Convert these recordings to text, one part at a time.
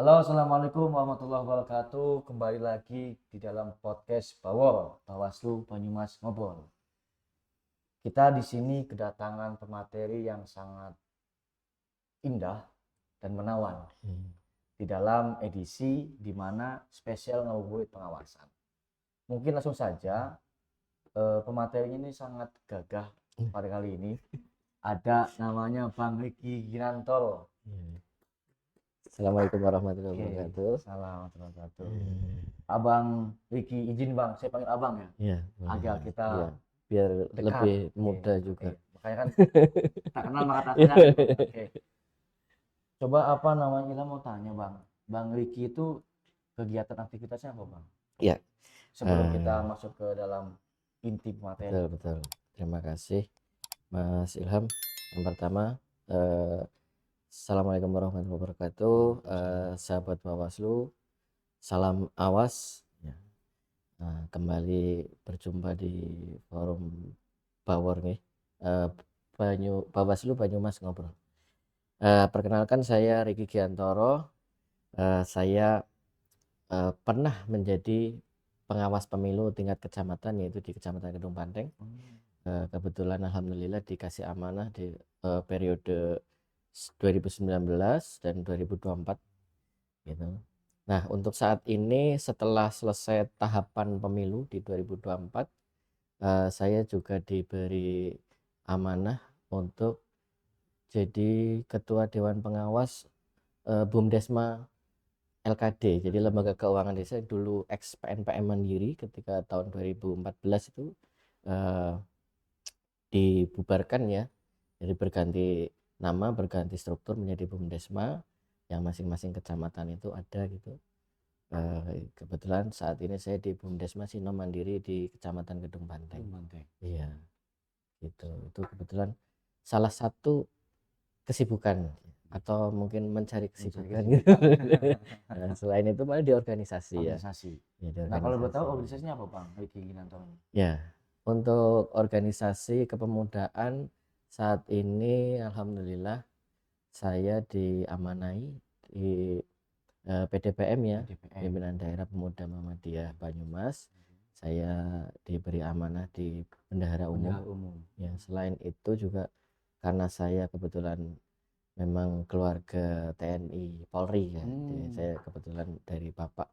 Halo, assalamualaikum warahmatullahi wabarakatuh. Kembali lagi di dalam podcast Bawaslu Banyumas Ngobrol. Kita di sini kedatangan pemateri yang sangat indah dan menawan di dalam edisi di mana spesial ngabuburit pengawasan. Mungkin langsung saja, pematerinya ini sangat gagah pada kali ini. Ada namanya Bang Riki Ginantoro. Assalamualaikum warahmatullahi wabarakatuh. Salam warahmatullahi wabarakatuh. Abang Riki, izin Bang, saya panggil Abang ya. Iya, Agar kita biar dekat. lebih mudah juga. Makanya kan tak kenal maka tak sayang. Oke. Coba apa namanya, Ila mau tanya Bang. Bang Riki itu kegiatan aktivitasnya apa Bang? Iya. Sebelum kita masuk ke dalam inti materi. Betul. Terima kasih Mas Ilham. Yang pertama, Assalamualaikum warahmatullahi wabarakatuh. Sahabat Bawaslu, salam awas. Nah, kembali berjumpa di forum Bawor nih. Bawaslu Banyumas Ngobrol. Perkenalkan, saya Riki Giantoro. Saya pernah menjadi pengawas pemilu tingkat kecamatan, yaitu di Kecamatan Kedung Banteng. Kebetulan alhamdulillah dikasih amanah di periode 2019 dan 2024 gitu. Nah, untuk saat ini setelah selesai tahapan pemilu di 2024, saya juga diberi amanah untuk jadi ketua Dewan Pengawas BUMDesma LKD, jadi Lembaga Keuangan Desa, dulu ex PNPM Mandiri. Ketika tahun 2014 itu dibubarkan ya, jadi berganti nama, berganti struktur menjadi BUMDesma, yang masing-masing kecamatan itu ada gitu. Kebetulan saat ini saya di BUMDesma Sino Mandiri di Kecamatan Kedung Banteng. Iya, gitu. Itu kebetulan salah satu kesibukan atau mungkin mencari kesibukan gitu. Nah, selain itu malah di organisasi. Nah, kalau boleh tahu organisasinya apa Bang Riki Ginantoro? Ya, untuk organisasi kepemudaan saat ini alhamdulillah saya diamanai di PDPM ya, Pimpinan Daerah Pemuda Muhammadiyah Banyumas. Saya diberi amanah di Bendahara Umum. Ya, selain itu juga karena saya kebetulan memang keluarga TNI Polri ya. Jadi saya kebetulan dari bapak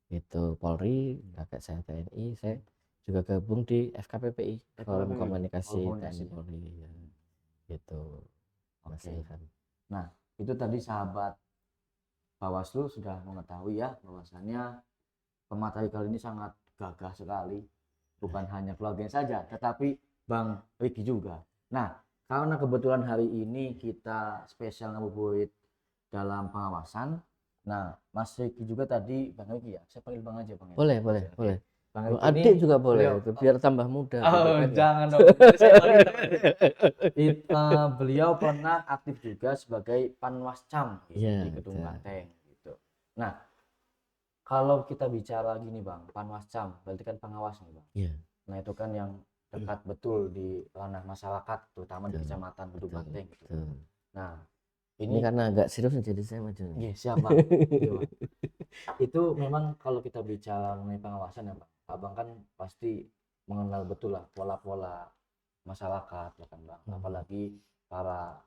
itu Polri, kakek saya TNI, saya juga gabung di FKPPI, Forum Komunikasi TNI Polri ya. Gitu. Nah, itu tadi sahabat Bawaslu sudah mengetahui ya bahwasannya pemateri kali ini sangat gagah sekali. Bukan hanya keluarganya saja, tetapi Bang Riki juga. Nah, karena kebetulan hari ini kita spesial ngabuburit dalam pengawasan. Nah, Mas Riki juga tadi, Bang Riki ya, saya panggil Bang aja Bang ya. Boleh. Bang Riki adik juga boleh, itu biar tambah muda. Jangan dong. Beliau pernah aktif juga sebagai Panwascam di Kedung Banteng gitu. Nah, kalau kita bicara gini Bang, Panwascam berarti kan pengawas nih Bang. Nah, itu kan yang dekat betul di ranah masyarakat, terutama di Kecamatan Kedung Banteng gitu. Nah, ini karena agak serius jadi saya maju. Iya, siap Bang. Itu memang kalau kita bicara mengenai pengawasan ya Bang, Abang kan pasti mengenal betul lah pola-pola masyarakat ya kan Bang, apalagi para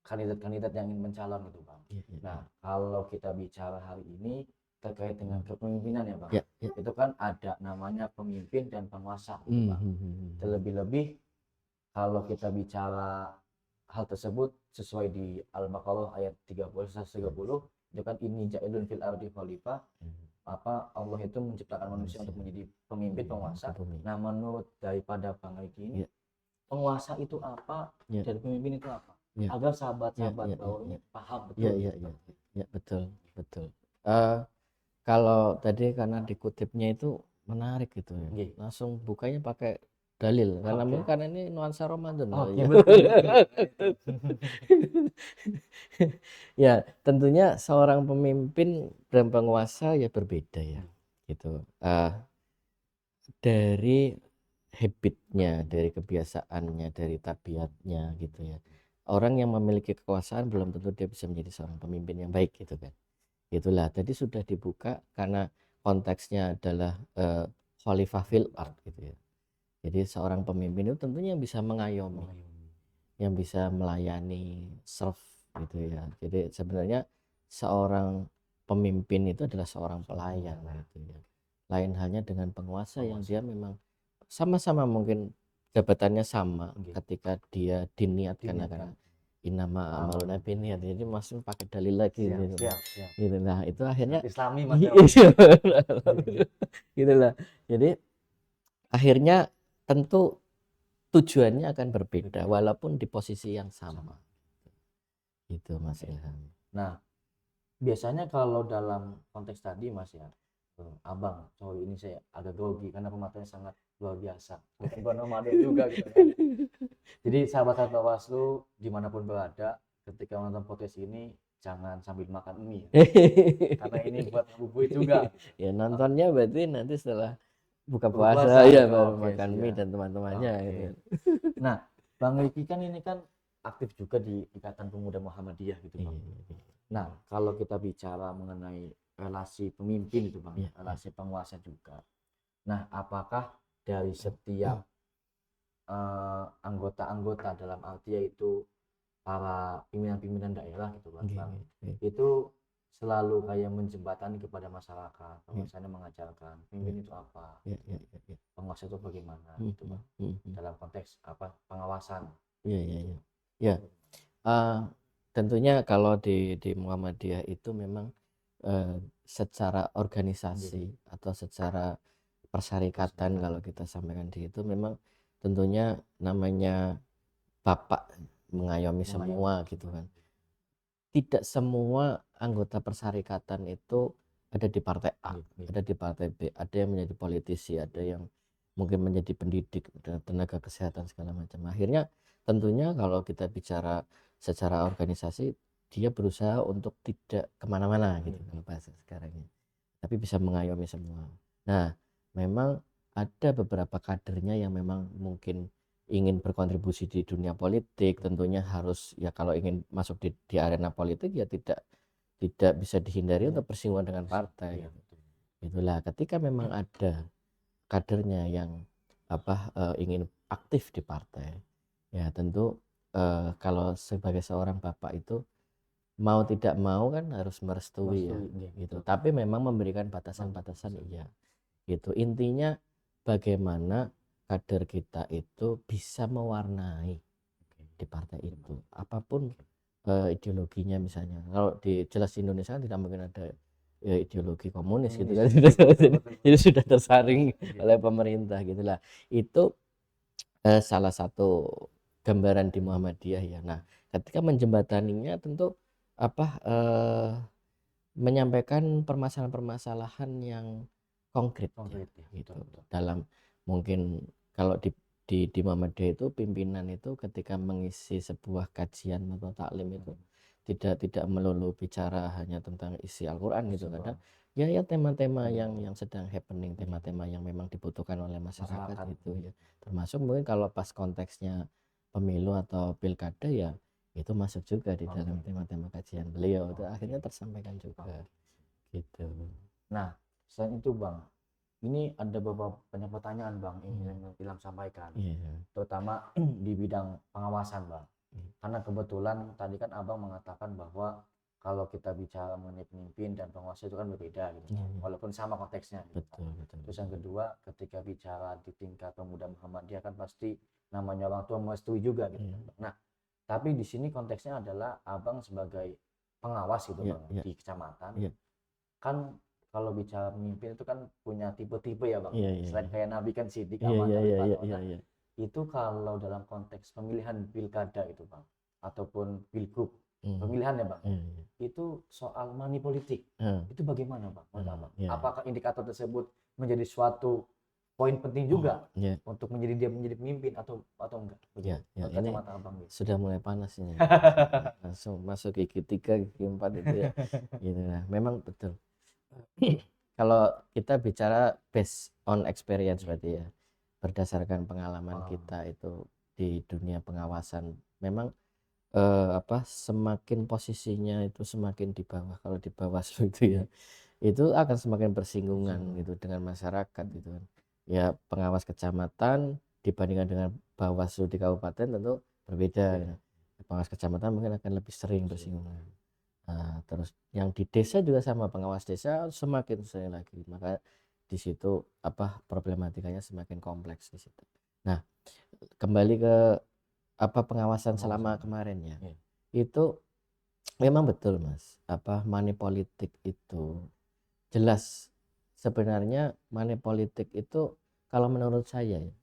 kandidat-kandidat yang ingin mencalon gitu Bang. Nah, kalau kita bicara hari ini terkait dengan kepemimpinan ya Bang, itu kan ada namanya pemimpin dan penguasa gitu Bang. Terlebih-lebih kalau kita bicara hal tersebut sesuai di Al-Baqarah ayat 130 itu kan ini ja'ilun fil ardi khalifah, Allah itu menciptakan manusia untuk menjadi pemimpin, penguasa. Nah, menurut daripada Bang Riki ini, penguasa itu apa dan pemimpin itu apa? Agar sahabat-sahabat bawah ini paham betul. Ya, betul. Kalau tadi karena dikutipnya itu menarik gitu ya. Langsung bukanya pakai dalil karena ini nuansa Ramadan. Ya, tentunya seorang pemimpin dan penguasa ya berbeda ya gitu. Dari habitnya, dari kebiasaannya, dari tabiatnya gitu ya. Orang yang memiliki kekuasaan belum tentu dia bisa menjadi seorang pemimpin yang baik gitu kan. Itulah, jadi sudah dibuka karena konteksnya adalah khalifah fil ard gitu ya. Jadi seorang pemimpin itu tentunya yang bisa mengayomi, yang bisa melayani, serve gitu ya. Jadi sebenarnya seorang pemimpin itu adalah seorang pelayan gitu ya. Lain halnya dengan penguasa yang dia memang sama-sama mungkin jabatannya sama Oke. ketika dia diniatkan akan Diniatkan. inama amaluna binniat. Jadi masih pakai dalil lagi Siap, gitu. siap, siap. Gitu. Nah, itu akhirnya Islami Mas ya. gitu lah. Jadi akhirnya tentu tujuannya akan berbeda walaupun di posisi yang sama. Gitu Mas Ilham. Nah, biasanya kalau dalam konteks tadi Mas ya, Abang, sorry ini saya agak grogi karena pematanya sangat luar biasa. Bukan Ramadan juga gitu kan. Jadi sahabat Bawaslu dimanapun berada, ketika menonton podcast ini jangan sambil makan mie ya. Karena ini buat ngabuburit juga. Ya nontonnya berarti nanti setelah buka Berpuasa, puasa ya gitu. baru Oke, makan mie siap. dan teman-temannya Oke. gitu. Nah, Bang Riki kan ini kan aktif juga di Ikatan Pemuda Muhammadiyah gitu Bang. Iya. Nah, kalau kita bicara mengenai relasi pemimpin itu Bang, Iya. relasi penguasa juga. Nah, apakah dari setiap anggota-anggota dalam arti yaitu para pimpinan-pimpinan daerah gitu Bang, itu selalu kayak menjembatani kepada masyarakat, bahwasanya mengajarkan pemimpin itu apa, penguasa itu bagaimana gitu Bang, dalam konteks apa pengawasan. Iya. Ya, tentunya kalau di Muhammadiyah itu memang secara organisasi atau secara persyarikatan kalau kita sampaikan di itu memang tentunya namanya bapak mengayomi semua gitu kan. Tidak semua anggota persyarikatan itu ada di partai A, ada di partai B, ada yang menjadi politisi, ada yang mungkin menjadi pendidik, tenaga kesehatan segala macam. Akhirnya tentunya kalau kita bicara secara organisasi, dia berusaha untuk tidak kemana-mana gitu kalau bahasa sekarang ini, tapi bisa mengayomi semua. Nah, memang ada beberapa kadernya yang memang mungkin ingin berkontribusi di dunia politik, tentunya harus ya kalau ingin masuk di arena politik ya tidak bisa dihindari untuk bersinggungan dengan partai. Itulah ketika memang ada kadernya yang ingin aktif di partai, ya tentu kalau sebagai seorang bapak itu mau tidak mau kan harus merestui ya gitu. Tapi memang memberikan batasan-batasan iya. Gitu. Intinya bagaimana kader kita itu bisa mewarnai di partai itu apapun ideologinya. Misalnya kalau di jelas di Indonesia kan tidak mungkin ada ideologi komunis gitu kan. Jadi sudah tersaring oleh pemerintah gitulah. Itu salah satu gambaran di Muhammadiyah ya. Nah, ketika menjembataninya tentu menyampaikan permasalahan-permasalahan yang konkret ya, gitu. Dalam mungkin kalau di Muhammadiyah itu pimpinan itu ketika mengisi sebuah kajian atau taklim itu tidak melulu bicara hanya tentang isi Al-Qur'an gitu, kadang ya tema-tema yang sedang happening, tema-tema yang memang dibutuhkan oleh masyarakat itu ya. Termasuk mungkin kalau pas konteksnya pemilu atau pilkada ya itu masuk juga di dalam tema-tema kajian beliau, itu akhirnya tersampaikan juga gitu. Nah, selain itu Bang, ini ada beberapa banyak pertanyaan Bang yang Ilham sampaikan, terutama di bidang pengawasan Bang. Karena kebetulan tadi kan Abang mengatakan bahwa kalau kita bicara mengenai pemimpin dan penguasa itu kan berbeda gitu, walaupun sama konteksnya gitu. Betul. Terus yang kedua, ketika bicara di tingkat pemuda Muhammadiyah kan pasti namanya orang tua merestui juga gitu. Nah, tapi di sini konteksnya adalah Abang sebagai pengawas gitu Bang di kecamatan. Kan kalau bicara pemimpin itu kan punya tipe-tipe ya Bang. Selain kayak Nabi kan Siddiq, Amanah, itu kalau dalam konteks pemilihan pilkada itu Bang ataupun pilgub pemilihan ya Bang, itu soal money politik itu bagaimana Bang menurut Abang? Apakah indikator tersebut menjadi suatu poin penting juga untuk menjadi pemimpin atau enggak? Ini Abang, sudah mulai panas ini. Langsung masuk gigi 3 gigi 4 itu ya. Gitu lah. Memang betul. Kalau kita bicara based on experience berarti ya, berdasarkan pengalaman kita itu di dunia pengawasan, memang semakin posisinya itu semakin di bawah, kalau di Bawaslu itu ya, itu akan semakin bersinggungan gitu dengan masyarakat gitu kan. Ya pengawas kecamatan dibandingkan dengan Bawaslu di kabupaten tentu berbeda ya. Pengawas kecamatan mungkin akan lebih sering bersinggungan. Nah, terus yang di desa juga sama, pengawas desa semakin sering lagi. Maka di situ problematikanya semakin kompleks di situ. Nah, kembali ke pengawasan selama kemarin ya. Iya. Itu memang betul Mas, money politik itu jelas. Sebenarnya money politik itu kalau menurut saya ya,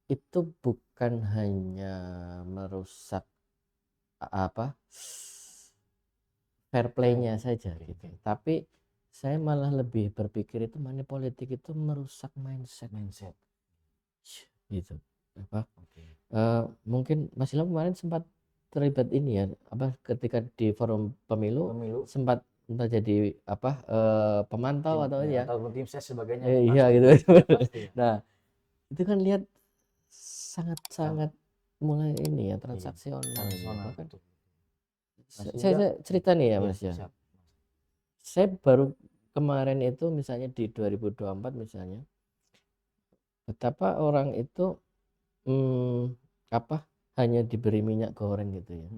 itu bukan hanya merusak fair play-nya saja gitu. Tapi saya malah lebih berpikir itu money politik itu merusak mindset gitu. Mungkin Mas Ilham kemarin sempat terlibat ini ya, ketika di forum pemilu sempat entah jadi pemantau atau ya. Ataupun tim ses sebagainya. Iya gitu. Pasti. Nah, itu kan lihat sangat mulai ini ya, transaksional. Bahkan saya cerita nih ya Mas ya. Saya baru kemarin itu misalnya di 2024 misalnya, betapa orang itu hanya diberi minyak goreng gitu ya,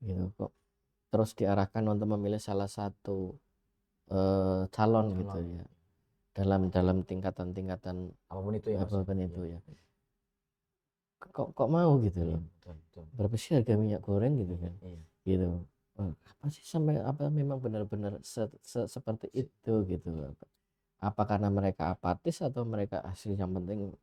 gitu kok, terus diarahkan untuk memilih salah satu calon gitu ya, dalam tingkatan apapun itu ya Mas. apapun itu ya, kok mau gitu loh. Berapa sih harga minyak goreng gitu kan, gitu. Apa sih sampai memang benar-benar seperti itu gitu loh. Apa karena mereka apatis atau mereka asli yang penting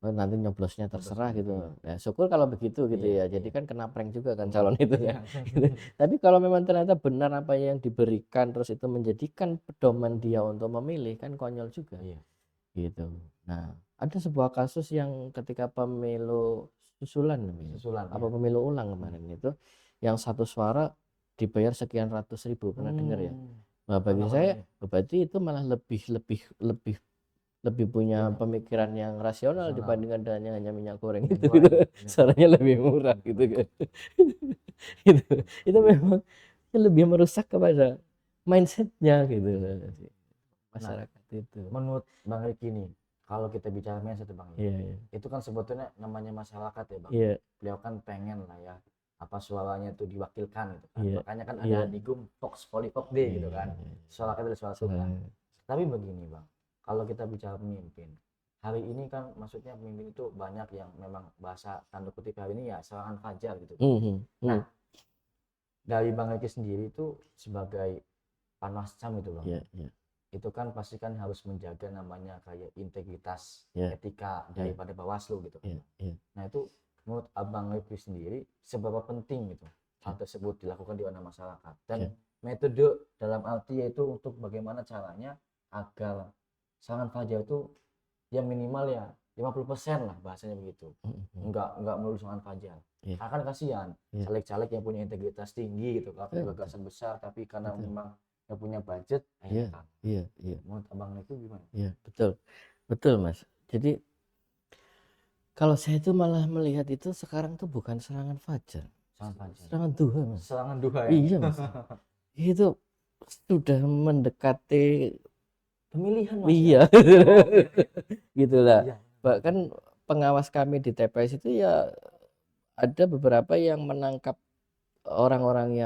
nanti nyoblosnya terserah gitu. Ya syukur kalau begitu gitu ya. Jadi kan kena prank juga kan calon itu ya. Gitu. Tapi kalau memang ternyata benar apa yang diberikan terus itu menjadikan pedoman dia untuk memilih, kan konyol juga. Gitu. Nah, ada sebuah kasus yang ketika pemilu susulan pemilu ulang kemarin itu, yang satu suara dibayar sekian ratus ribu, pernah dengar ya? Nah, bagi saya berarti itu malah lebih punya pemikiran yang rasional dibandingkan dengan yang hanya minyak goreng itu gitu. Suaranya lebih murah gitu kan. itu memang lebih merusak kepada mindsetnya gitu masyarakat itu. Menurut Bang Riki nih, kalau kita bicara mindset Bang, itu kan sebetulnya namanya masyarakat ya Bang. Beliau kan pengen lah ya suaranya itu diwakilkan gitu kan. Makanya kan ada digum Vox Polipop D gitu kan. Suara kita adalah suara Tuhan. Tapi begini Bang, kalau kita bicara pemimpin, hari ini kan maksudnya pemimpin itu banyak yang memang bahasa tanda kutip hari ini ya serangan fajar gitu. Nah, dari Bang Riki sendiri itu sebagai panwascam itu Bang, itu kan pasti kan harus menjaga namanya kayak integritas, etika daripada Bawaslu gitu. Nah itu menurut Abang Riki sendiri seberapa penting gitu hal tersebut dilakukan di mana masyarakat, dan metode dalam arti yaitu untuk bagaimana caranya agar serangan fajar itu ya minimal ya 50% lah bahasanya begitu, enggak melulu serangan fajar. Akan kasihan caleg-caleg yang punya integritas tinggi gitu, gagasan besar tapi karena memang nggak punya budget. Menurut Abang itu gimana? Betul Mas. Jadi kalau saya itu malah melihat itu sekarang tuh bukan serangan fajar, serangan duha Mas. Serangan duha ya? Iya Mas. Itu sudah mendekati pemilihan Mas. Iya. Gitulah. Bahkan pengawas kami di TPS itu ya ada beberapa yang menangkap orang-orang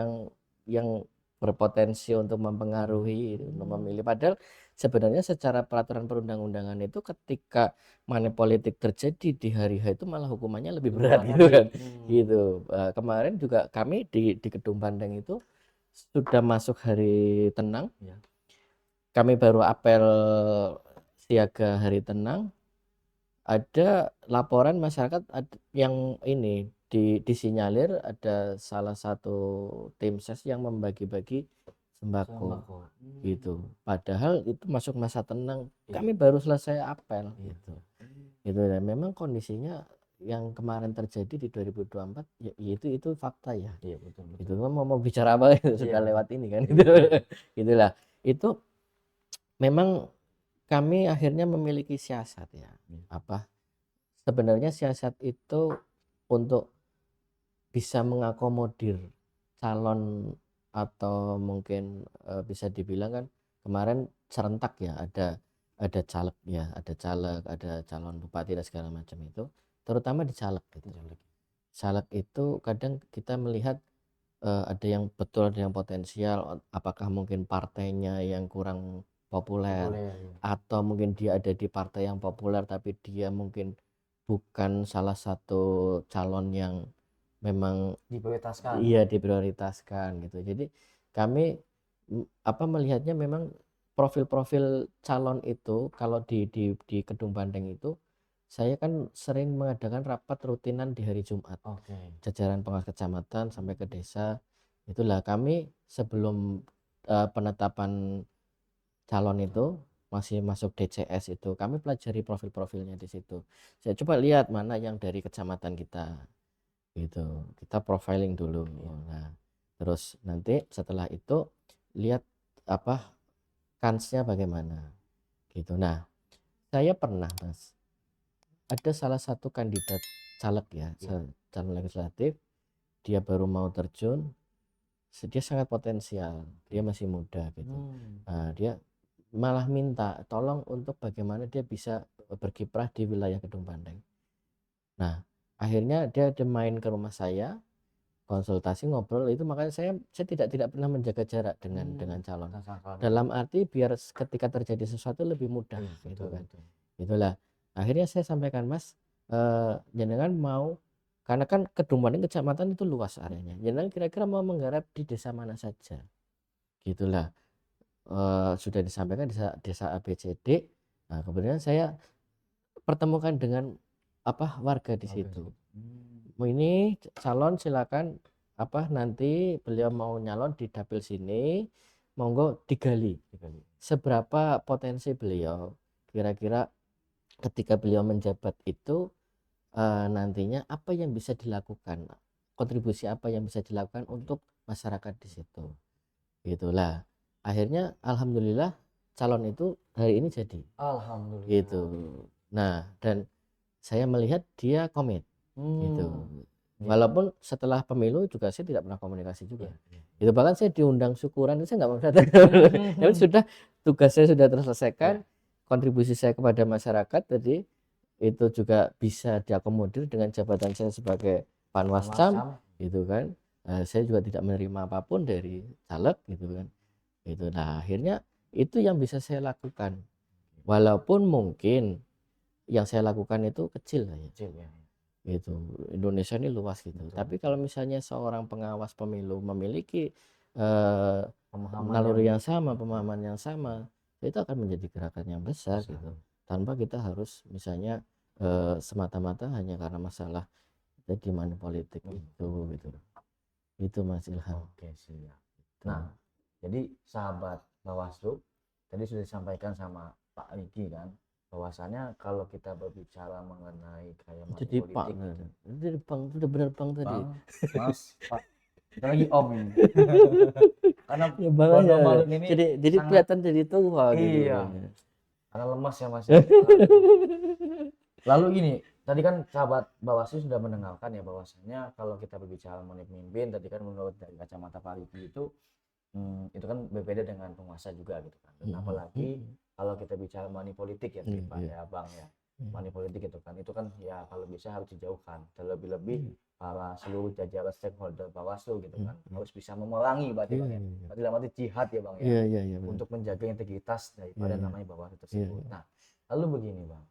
yang berpotensi untuk mempengaruhi untuk memilih, padahal sebenarnya secara peraturan perundang-undangan itu ketika money politik terjadi di hari H itu malah hukumannya lebih berat gitu kan. Gitu. Kemarin juga kami di Gedung Banteng itu sudah masuk hari tenang. Kami baru apel siaga hari tenang. Ada laporan masyarakat yang ini disinyalir ada salah satu tim ses yang membagi-bagi sembako gitu. Padahal itu masuk masa tenang, kami baru selesai apel gitu. Dan memang kondisinya yang kemarin terjadi di 2024 ya itu fakta ya. Betul. Itu kan mau bicara apa sudah lewat ini kan gitulah. Itu memang kami akhirnya memiliki siasat ya. Sebenarnya siasat itu untuk bisa mengakomodir calon atau mungkin bisa dibilang kan kemarin serentak ya, ada caleg ya, ada calon bupati dan segala macam itu, terutama di caleg gitu. Caleg itu kadang kita melihat ada yang betul, ada yang potensial, apakah mungkin partainya yang kurang populer, Boleh ya. atau mungkin dia ada di partai yang populer tapi dia mungkin bukan salah satu calon yang memang Diprioritaskan. iya diprioritaskan gitu. Jadi kami melihatnya memang profil-profil calon itu kalau di Kedung Banteng itu saya kan sering mengadakan rapat rutinan di hari Jumat. Oke. Jajaran pengawas kecamatan sampai ke desa. Itulah kami sebelum penetapan calon itu masih masuk DCS itu kami pelajari profil-profilnya di situ. Saya coba lihat mana yang dari kecamatan kita gitu. Kita profiling dulu. Nah, terus nanti setelah itu lihat apa kansnya bagaimana gitu. Nah, saya pernah Mas ada salah satu kandidat caleg ya, calon legislatif, dia baru mau terjun, dia sangat potensial, dia masih muda gitu. Nah, dia malah minta tolong untuk bagaimana dia bisa berkiprah di wilayah Kedung Banteng. Nah, akhirnya dia main ke rumah saya, konsultasi ngobrol itu, makanya saya tidak pernah menjaga jarak dengan calon. Dalam arti biar ketika terjadi sesuatu lebih mudah gitu kan. Itulah. Akhirnya saya sampaikan, Mas, jenengan mau, karena kan Kedung Banteng kecamatan itu luas areanya. Jenengan kira-kira mau menggarap di desa mana saja. Gitulah. Sudah disampaikan desa ABCD. Nah, kemudian saya pertemukan dengan warga di situ. Ini calon silakan nanti beliau mau nyalon di dapil sini, monggo digali. Seberapa potensi beliau kira-kira ketika beliau menjabat itu nantinya apa yang bisa dilakukan, kontribusi apa yang bisa dilakukan untuk masyarakat di situ. Gitulah. Akhirnya alhamdulillah calon itu hari ini jadi. Alhamdulillah. Gitu. Nah, dan saya melihat dia komit gitu. Walaupun setelah pemilu juga saya tidak pernah komunikasi juga. Itu bahkan saya diundang syukuran, saya nggak mau datang. Tapi sudah tugas saya sudah terselesaikan, kontribusi saya kepada masyarakat tadi itu juga bisa diakomodir dengan jabatan saya sebagai Panwascam gitu kan. Saya juga tidak menerima apapun dari caleg gitu kan. Itu nah akhirnya itu yang bisa saya lakukan. Walaupun mungkin yang saya lakukan itu kecil lah ya. Gitu. Indonesia ini luas gitu. Tapi kalau misalnya seorang pengawas pemilu memiliki naluri yang sama, pemahaman yang sama, itu akan menjadi gerakan yang besar gitu. Tanpa kita harus misalnya semata-mata hanya karena masalah jadi money politik itu gitu. Itu Mas Ilham. Oke, siap. Nah, jadi sahabat Bawaslu tadi sudah disampaikan sama Pak Riki kan, bahwasannya kalau kita berbicara mengenai kayak money Jadi politik Pak, jadi Bang, sudah benar Bang tadi. Bang, Mas, Pak, kita lagi Om ini. Karena Ya Bang Bono aja. Malik ini Jadi sangat kelihatan jadi tua gitu. iya, karena lemas ya Mas ya. Lalu gini, tadi kan sahabat Bawaslu sudah mendengarkan ya bahwasanya kalau kita berbicara mengenai pemimpin, tadi kan menurut dari kacamata Pak Riki itu kan berbeda dengan penguasa juga gitu kan. Dan apalagi kalau kita bicara money politik ya Pak ya Bang ya. Money politik itu kan ya kalau bisa harus dijauhkan. Terlebih-lebih para seluruh jajaran stakeholder Bawaslu gitu kan harus bisa memerangi berarti Bang ya. Berarti dalam arti jihad ya Bang ya. Iya, Untuk menjaga integritas daripada namanya Bawaslu tersebut. Nah, lalu begini Bang.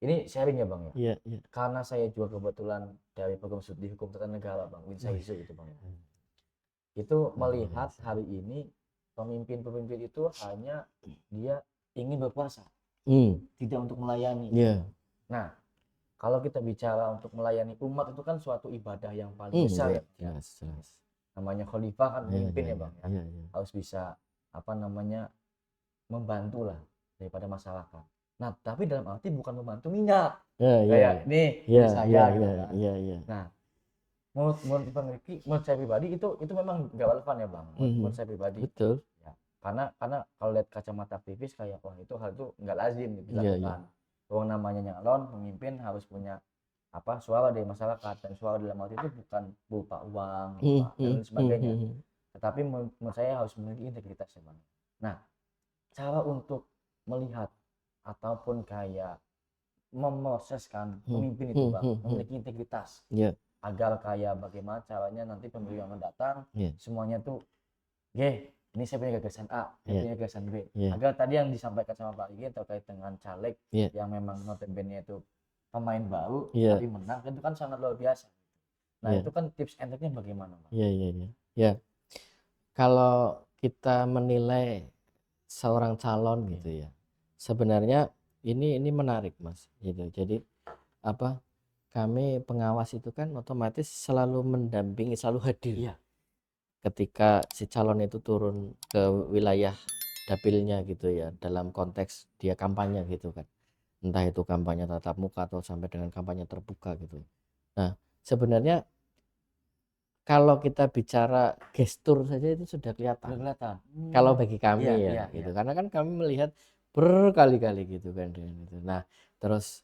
Ini sharing ya Bang ya. Iya. Karena saya juga kebetulan dari program studi hukum tata negara Bang, Winsaisu gitu Bang ya. Itu melihat hari ini pemimpin-pemimpin itu hanya dia ingin berkuasa, tidak untuk melayani. Nah, kalau kita bicara untuk melayani umat itu kan suatu ibadah yang paling besar ya. Jelas. Namanya khalifah kan pemimpin ya Bang ya. Iya. Harus bisa membantu lah daripada masyarakat. Nah, tapi dalam arti bukan membantu minyak. Kayak nih saya gitu kan. Iya. Nah, menurut Bang Riki, menurut saya pribadi itu memang nggak relevan ya Bang. Menurut saya pribadi. Betul. Ya, karena kalau lihat kacamata aktivis kayak hal itu nggak lazim dilakukan. Orang namanya nyalon pemimpin harus punya suara dari masyarakat, dan suara dalam arti itu bukan berupa uang, Hmm, dan lain hmm, sebagainya, hmm. tetapi menurut saya harus memiliki integritas ya Bang. Nah, cara untuk melihat ataupun kayak memproseskan pemimpin itu Bang memiliki integritas Ya, agar kayak bagaimana caranya nanti pemilu yang akan datang ya, semuanya tuh, ini saya punya gagasan A, saya ya, punya gagasan B, ya, agar tadi yang disampaikan sama Pak Rigi terkait dengan caleg ya, yang memang notabene itu pemain baru ya, tapi menang, itu kan sangat luar biasa. Nah, ya, itu kan tips and triknya bagaimana Bang? ya, ya, ya. Ya, kalau kita menilai seorang calon Oke. gitu ya, sebenarnya ini menarik Mas gitu. Jadi apa, kami pengawas itu kan otomatis selalu mendampingi, selalu hadir Iya. ketika si calon itu turun ke wilayah dapilnya gitu ya, dalam konteks dia kampanye gitu kan, entah itu kampanye tatap muka atau sampai dengan kampanye terbuka gitu. Nah, sebenarnya kalau kita bicara gestur saja itu sudah Udah kelihatan kelihatan. kalau bagi Iya, kami iya, ya iya. gitu, karena kan kami melihat berkali-kali gitu kan dengan itu. Nah, terus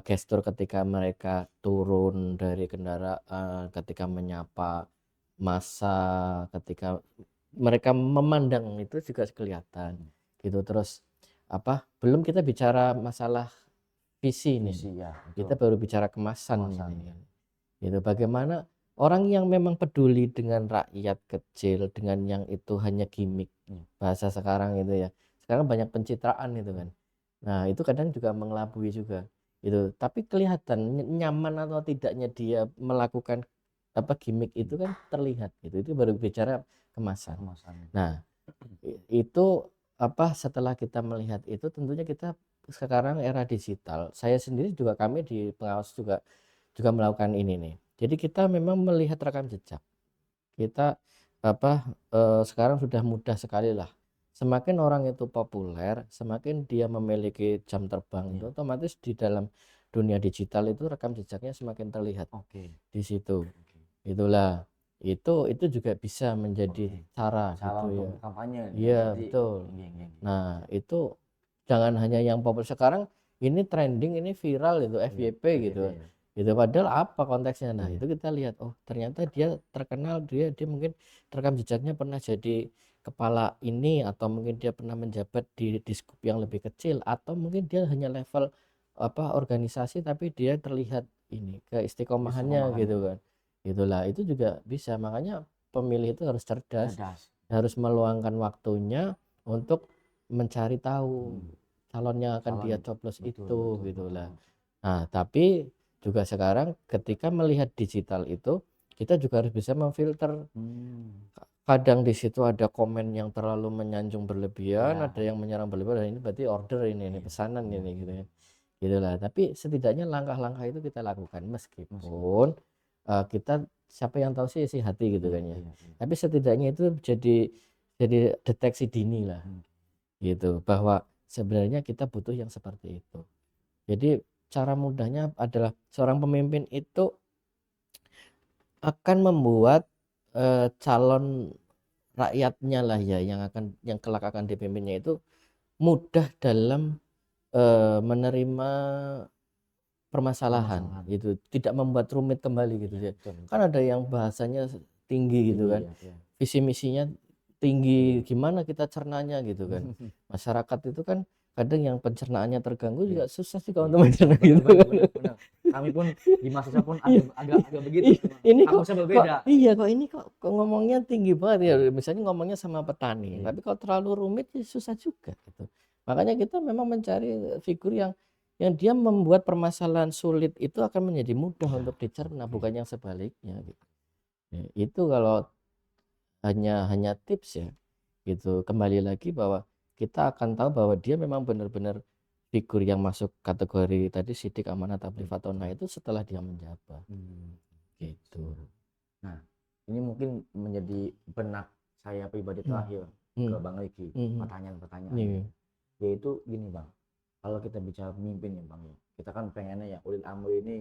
gestur ketika mereka turun dari kendaraan, ketika menyapa massa, ketika mereka memandang itu juga kelihatan gitu. Terus belum kita bicara masalah visi nih, Visi ya, kita betul. baru bicara kemasan Kemasan, ini ya. gitu. Bagaimana orang yang memang peduli dengan rakyat kecil, dengan yang itu hanya gimmick, bahasa sekarang itu ya, sekarang banyak pencitraan itu kan. Nah, itu kadang juga mengelabui juga gitu, tapi kelihatan nyaman atau tidaknya dia melakukan gimmick itu kan terlihat gitu. Itu baru bicara kemasan. Kemasan. Nah, itu setelah kita melihat itu, tentunya kita sekarang era digital, saya sendiri juga, kami di pengawas juga melakukan ini nih. Jadi kita memang melihat rekam jejak. Kita sekarang sudah mudah sekali lah. Semakin orang itu populer, semakin dia memiliki jam terbang, itu Iya. otomatis di dalam dunia digital itu rekam jejaknya semakin terlihat Oke. di situ. Oke. Itulah. Itu juga bisa menjadi Oke. cara Cara gitu untuk ya. berkampanye dalam Iya, arti betul. iya, iya, iya. Nah, itu jangan hanya yang populer sekarang, ini trending, ini viral itu Iya, FYP FYP gitu. ya. Gitu padahal apa konteksnya. Nah, Iya. itu kita lihat, oh ternyata dia terkenal, dia mungkin rekam jejaknya pernah jadi kepala ini, atau mungkin dia pernah menjabat di diskup yang lebih kecil, atau mungkin dia hanya level organisasi tapi dia terlihat ini keistiqomahannya Istiqomahan. gitu kan. Itulah, itu juga bisa. Makanya pemilih itu harus cerdas, Cerdas. harus meluangkan waktunya untuk mencari tahu calon yang akan dia Calon. coblos Betul, itu betul, betul, gitulah. betul. Nah, tapi juga sekarang ketika melihat digital itu, kita juga harus bisa memfilter. Kadang di situ ada komen yang terlalu menyanjung berlebihan, Iya. ada yang menyerang berlebihan, ini berarti order ini Iya. pesanan Iya. ini gitu ya. Gitulah. Tapi setidaknya langkah-langkah itu kita lakukan, Meskipun. meskipun kita, siapa yang tahu sih isi hati gitu Iya, kan ya. iya, iya. Tapi setidaknya itu jadi deteksi dini lah gitu, bahwa sebenarnya kita butuh yang seperti itu. Jadi cara mudahnya adalah seorang pemimpin itu akan membuat calon rakyatnya lah ya, yang kelak akan dipimpinnya itu mudah dalam menerima permasalahan gitu, tidak membuat rumit kembali gitu ya. Betul, betul. Kan ada yang bahasanya tinggi gitu kan, Iya, iya. visi misinya tinggi, gimana kita cernanya gitu kan. Masyarakat itu kan kadang yang pencernaannya terganggu juga susah sih kalau untuk mencerna gitu. Benar. Kami pun di mahasiswa pun agak begitu. Ini Kamusnya berbeda. kok ini kok ngomongnya tinggi banget ya, misalnya ngomongnya sama petani, tapi kalau terlalu rumit ya susah juga gitu. Makanya kita memang mencari figur yang dia membuat permasalahan sulit itu akan menjadi mudah untuk dicerna, bukan yang sebaliknya gitu. Ya, itu kalau hanya tips ya gitu. Kembali lagi bahwa kita akan tahu bahwa dia memang benar-benar figur yang masuk kategori tadi Sidik, Amanat, Tabligh, Fatonah itu setelah dia menjabat gitu. Nah, ini mungkin menjadi benak saya pribadi terakhir ke Bang Riki, pertanyaan-pertanyaan. Yaitu gini Bang, kalau kita bicara pemimpin ya Bang, kita kan pengennya ya ulil amri ini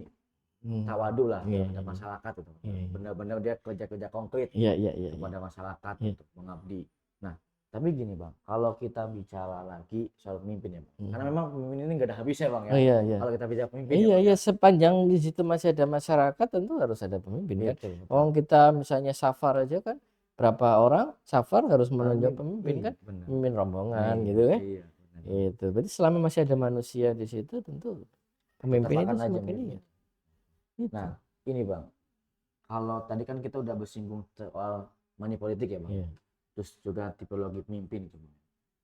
tawadu lah terhadap masyarakat itu. Benar-benar dia kerja-kerja konkret kepada masyarakat untuk mengabdi. Nah, Tapi gini Bang, kalau kita bicara lagi soal pemimpin ya Bang, karena Hmm. memang pemimpin ini nggak ada habisnya Bang ya. Oh iya, iya. Kalau kita bicara pemimpin ya Iya, Bang iya, ya. sepanjang di situ masih ada masyarakat tentu harus ada pemimpin kan. Betul, betul. Orang kita misalnya safar aja kan, berapa orang safar harus menunjuk pemimpin Iya, kan, benar. pemimpin rombongan Iya, gitu kan. iya, benar. Itu berarti selama masih ada manusia di situ tentu pemimpin itu Tetap akan aja semakin iya. pemimpin. Itu. Nah, ini Bang, kalau tadi kan kita udah bersinggung soal money politik ya Bang, Iya. terus juga tipologi pemimpin gitu Bang.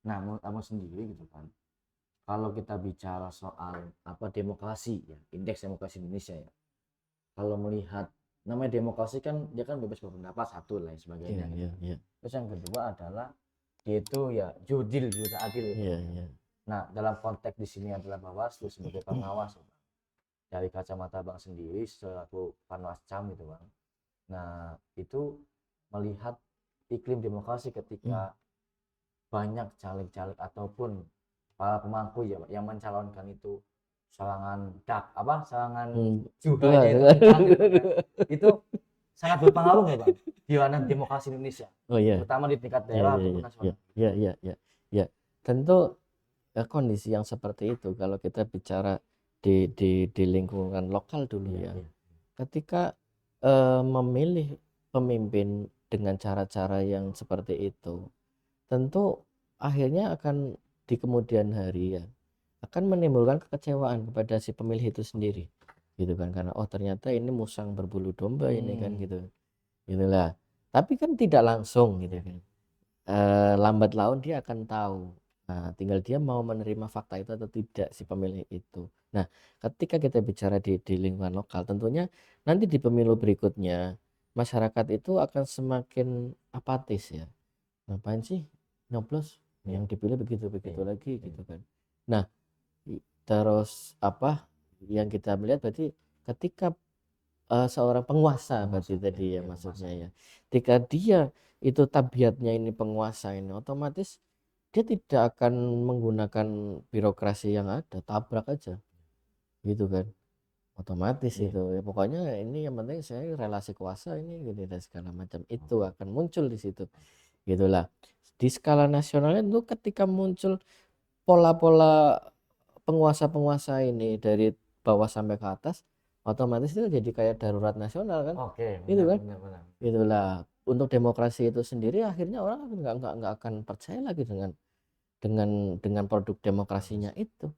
Nah, menurut kamu sendiri gitu kan, kalau kita bicara soal apa demokrasi ya, indeks demokrasi Indonesia ya, kalau melihat namanya demokrasi kan dia kan bebas berpendapat satu lain sebagainya Iya, gitu. iya, iya. Terus yang kedua adalah dia itu ya jurdil, jurdil adil gitu. Iya, iya. Nah, dalam konteks di sini adalah Bawaslu sebagai pengawas ya, Bang. Dari kacamata Bang sendiri selaku Panwascam gitu Bang. Nah, itu melihat iklim demokrasi ketika banyak caleg-caleg ataupun para pemangku ya Pak, yang mencalonkan itu serangan juga Itulah. aja itu kencang gitu kan. Itu sangat berpengaruh nggak Bang di ranah demokrasi Indonesia, Oh iya. terutama di tingkat Iya, daerah iya, ataupun iya, iya, nasional. iya, iya, iya, iya. Tentu kondisi yang seperti itu kalau kita bicara di lingkungan lokal dulu Iya, ya. iya. Ketika memilih pemimpin dengan cara-cara yang seperti itu, tentu akhirnya akan di kemudian hari ya akan menimbulkan kekecewaan kepada si pemilih itu sendiri, gitu kan? Karena oh ternyata ini musang berbulu domba ini kan gitu, gitulah. Tapi kan tidak langsung gitu kan. Lambat laun dia akan tahu. Nah, tinggal dia mau menerima fakta itu atau tidak si pemilih itu. Nah, ketika kita bicara di lingkungan lokal, tentunya nanti di pemilu berikutnya masyarakat itu akan semakin apatis ya. Ngapain sih nyoblos Iya, yang dipilih begitu-begitu iya, lagi iya. gitu kan. Nah, terus apa yang kita melihat berarti ketika seorang penguasa berarti Penguasa, tadi ya iya, maksudnya penguasa. ya. Ketika dia itu tabiatnya ini penguasa ini otomatis dia tidak akan menggunakan birokrasi yang ada, tabrak aja gitu kan. Otomatis Iya, itu ya pokoknya ini yang penting saya relasi kuasa ini gini dan segala macam itu akan muncul di situ. Gitulah. Di skala nasionalnya itu ketika muncul pola-pola penguasa-penguasa ini dari bawah sampai ke atas otomatis itu jadi kayak darurat nasional kan oke, itu benar, kan benar, benar. itulah untuk demokrasi itu sendiri akhirnya orang nggak akan percaya lagi dengan produk demokrasinya itu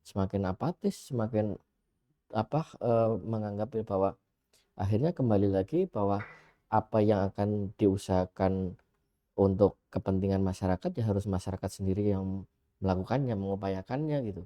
semakin apatis semakin menganggap bahwa akhirnya kembali lagi bahwa apa yang akan diusahakan untuk kepentingan masyarakat ya harus masyarakat sendiri yang melakukannya mengupayakannya gitu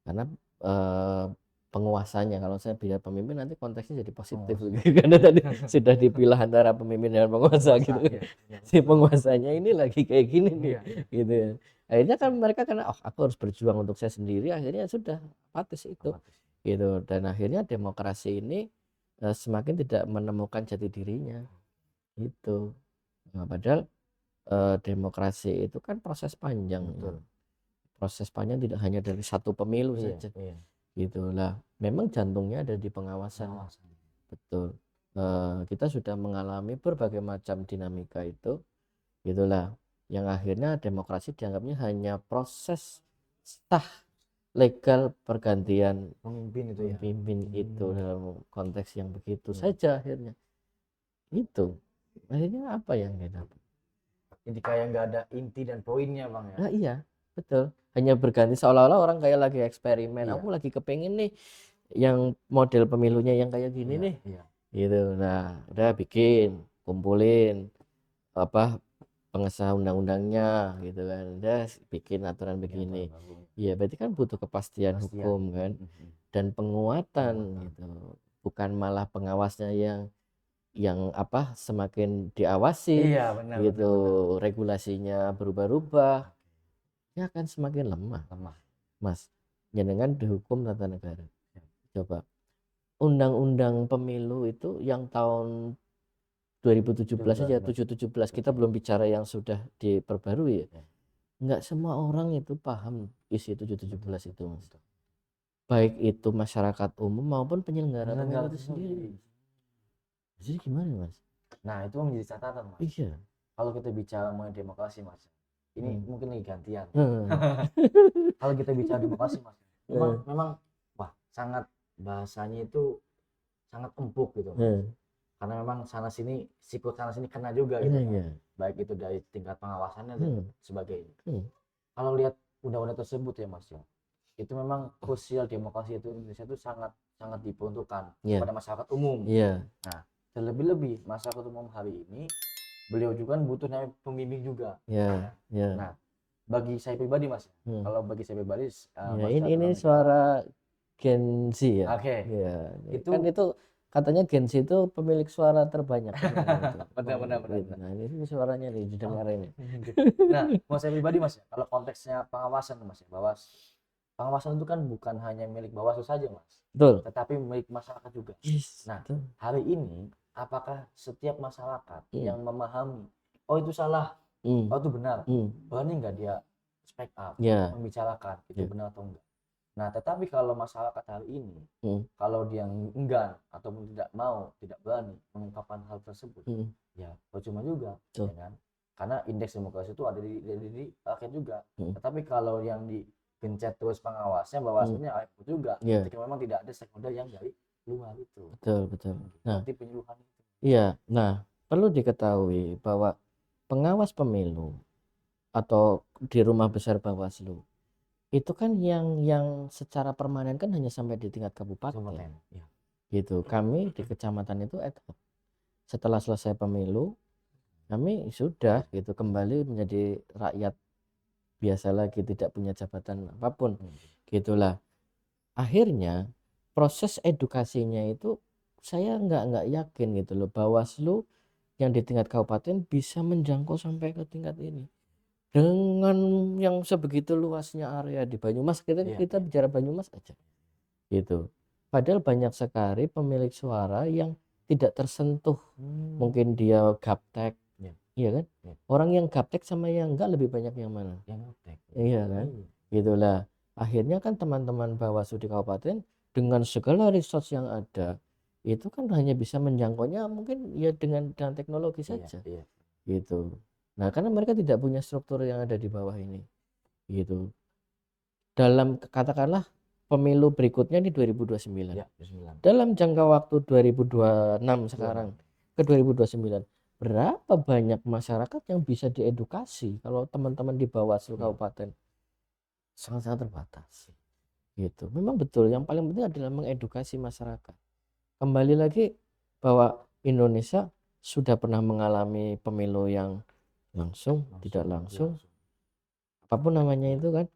karena eh, penguasanya kalau saya biar pemimpin nanti konteksnya jadi positif Penguasa. gitu. Karena tadi sudah dipilah antara pemimpin dan penguasa Penguasa, gitu iya, benar, si betul. penguasanya ini lagi kayak gini nih Iya, iya. gitu ya. Akhirnya kan mereka karena oh aku harus berjuang untuk saya sendiri akhirnya sudah apatis itu Otomatis. gitu dan akhirnya demokrasi ini semakin tidak menemukan jati dirinya itu nah, padahal demokrasi itu kan Betul. proses panjang tidak hanya dari satu pemilu Iya, saja iya. gitulah memang jantungnya ada di pengawasan Pengawasan. betul. Kita sudah mengalami berbagai macam dinamika itu gitulah yang akhirnya demokrasi dianggapnya hanya proses sah legal pergantian Pemimpin itu ya. pemimpin itu dalam konteks yang begitu Iya. saja akhirnya itu akhirnya apa yang kita Jadi kayak nggak ada inti dan poinnya Bang ya. nah iya betul hanya berganti seolah-olah orang kayak lagi eksperimen Iya, aku lagi kepengen nih yang model pemilunya yang kayak gini iya, nih iya. gitu nah udah bikin kumpulin apa pengesahan undang-undangnya gitu kan udah bikin aturan Iya, begini baru-baru. iya berarti kan butuh kepastian Kepastian. hukum kan dan penguatan Penguatan. gitu bukan malah pengawasnya yang apa semakin diawasi Iya, benar, benar, gitu benar. regulasinya berubah-ubah ya akan semakin lemah Lemah. mas ya dengan dihukum tata negara coba undang-undang pemilu itu yang tahun 2017 saja 717 kita belum bicara yang sudah diperbarui ya nggak semua orang itu paham isi 717 itu mas baik itu masyarakat umum maupun penyelenggara pemilu itu sendiri jadi gimana mas Nah, itu menjadi catatan Mas. iya Kalau kita bicara mengenai demokrasi Mas, ini mungkin lagi gantian. Hmm. Kalau kita bicara demokrasi Mas, memang Hmm. memang wah sangat bahasanya itu sangat empuk gitu Mas. Hmm. Karena memang sana sini sikut sana sini kena juga gitu kan. Iya. Baik itu dari tingkat pengawasannya dan Hmm. sebagainya. Hmm. Kalau lihat undang-undang tersebut ya Mas ya, itu memang krusial demokrasi itu Indonesia itu sangat sangat diperuntukkan Iya. kepada masyarakat umum. Iya. Nah, terlebih-lebih masyarakat umum hari ini beliau juga kan butuh namanya pembimbing juga. Iya. Iya. Nah, bagi saya pribadi Mas, Hmm. kalau bagi saya pribadi Ya, Mas ini dalam negara, suara Gen Z ya. oke, Iya. itu Kan itu katanya Gen Z itu pemilik suara terbanyak katanya itu. benar-benar Gitu. Nah, ini suaranya nih didengar ini. Nah, mau saya pribadi Mas ya, kalau konteksnya pengawasan Mas ya, bahwa pengawasan itu kan bukan hanya milik Bawaslu saja Mas, Betul. tetapi milik masyarakat juga. Yes, Nah, betul. hari ini apakah setiap masyarakat Hmm. yang memahami, oh itu salah, Hmm. oh itu benar, Hmm. berani nggak dia speak up, Ya. membicarakan itu Ya. benar atau enggak? Nah, tetapi kalau masyarakat hari ini, Hmm. kalau dia enggan ataupun tidak mau, tidak berani mengungkapkan hal tersebut, Hmm. ya percuma juga, Betul. ya kan? Karena indeks demokrasi itu ada di rakyat juga. Hmm. Tetapi kalau yang digencet terus pengawasnya, Bawaslunya ikut juga, Iya. ketika memang tidak ada stakeholder yang dari luar itu. Betul, betul. Nah, Berarti penyuluhan itu. iya. Nah, perlu diketahui bahwa pengawas pemilu atau di rumah besar Bawaslu itu kan yang secara permanen kan hanya sampai di tingkat kabupaten. Ya. Gitu. Kami di kecamatan itu setelah selesai pemilu kami sudah gitu kembali menjadi rakyat biasa lagi, tidak punya jabatan apapun. Gitulah. Akhirnya proses edukasinya itu saya nggak yakin gitu loh, Bawaslu yang di tingkat kabupaten bisa menjangkau sampai ke tingkat ini dengan yang sebegitu luasnya area di Banyumas. Kita bicara Banyumas aja gitu. Padahal banyak sekali pemilik suara yang tidak tersentuh. Mungkin dia gaptek, iya kan? Orang yang gaptek sama yang enggak lebih banyak yang mana? Yang gaptek. Iya kan? Gitulah. Akhirnya kan teman-teman Bawaslu di kabupaten dengan segala resource yang ada itu kan hanya bisa menjangkaunya mungkin ya dengan teknologi saja. Gitu. Nah, karena mereka tidak punya struktur yang ada di bawah ini. Gitu. Dalam katakanlah pemilu berikutnya di 2029. Dalam jangka waktu 2026 sekarang ke 2029, berapa banyak masyarakat yang bisa diedukasi kalau teman-teman di Bawaslu kabupaten? Sangat-sangat terbatas. Gitu. Memang betul yang paling penting adalah mengedukasi masyarakat. Kembali lagi bahwa Indonesia sudah pernah mengalami pemilu yang langsung, tidak langsung, apapun namanya itu kan.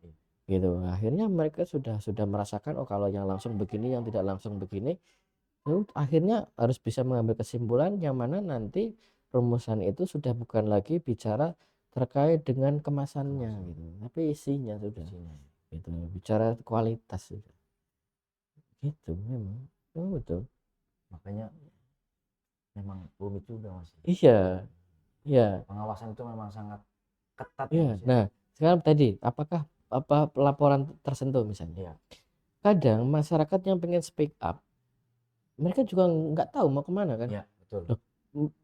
Gitu. Akhirnya mereka sudah merasakan oh kalau yang langsung begini, yang tidak langsung begini. Akhirnya harus bisa mengambil kesimpulan yang mana nanti rumusan itu sudah bukan lagi bicara terkait dengan kemasannya gitu, tapi isinya sudah gitu, bicara kualitas sudah. Gitu memang. Oh, betul. Makanya memang rumit juga Mas. Iya. Iya. Pengawasan itu memang sangat ketat. Iya. Nah, sekarang tadi apakah laporan tersentuh misalnya? Kadang masyarakat yang pengen speak up mereka juga nggak tahu mau kemana kan. Iya, betul. Loh,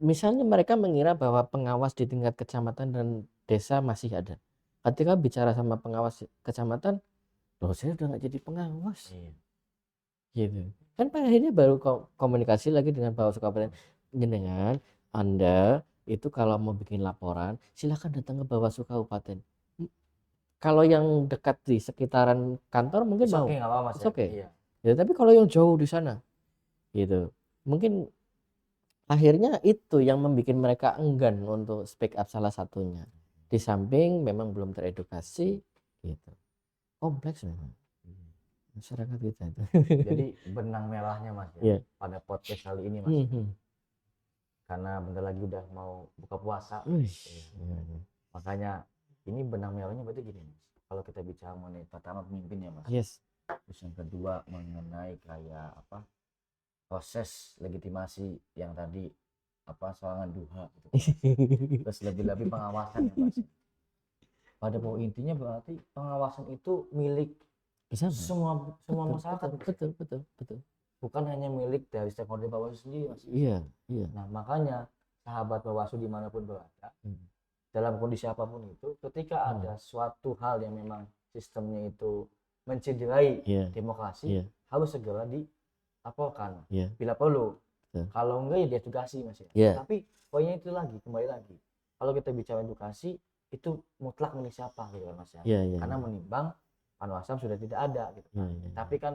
misalnya mereka mengira bahwa pengawas di tingkat kecamatan dan desa masih ada. Ketika bicara sama pengawas kecamatan, loh saya udah nggak jadi pengawas. Gitu. Kan akhirnya baru komunikasi lagi dengan Bawaslu kabupaten. Jenengan, Anda itu kalau mau bikin laporan, silakan datang ke Bawaslu kabupaten. Kalau yang dekat di sekitaran kantor mungkin mau. Oke. Ya, tapi kalau yang jauh di sana, gitu. Mungkin akhirnya itu yang membuat mereka enggan untuk speak up salah satunya. Di samping memang belum teredukasi, gitu. Kompleks memang masyarakat kita itu. Jadi benang merahnya Mas pada podcast kali ini Mas. Karena bentar lagi udah mau buka puasa. Makanya ini benang merahnya berarti gini Mas. Kalau kita bicara mengenai pertama pemimpin ya Mas. Terus yang kedua mengenai kayak apa? Proses legitimasi yang tadi serangan duha gitu. Terus lebih-lebih pengawasan ya Mas. Pada poin intinya berarti pengawasan itu milik bersama semua masyarakat. Betul. Bukan hanya milik dari stakeholder Bawaslu sendiri Mas. Iya. Nah makanya sahabat Bawaslu dimanapun berada, dalam kondisi apapun itu, ketika Hmm. ada suatu hal yang memang sistemnya itu mencederai Iya, demokrasi, iya, harus segera dilaporkan iya, bila perlu. betul. Kalau enggak ya diedukasi Mas ya. Iya, Tapi poinnya itu lagi, kembali lagi. Kalau kita bicara edukasi, itu mutlak milik siapa gitu kan Mas ya. iya, iya, Karena iya, menimbang Panwasam sudah tidak ada gitu iya, kan. iya, Tapi kan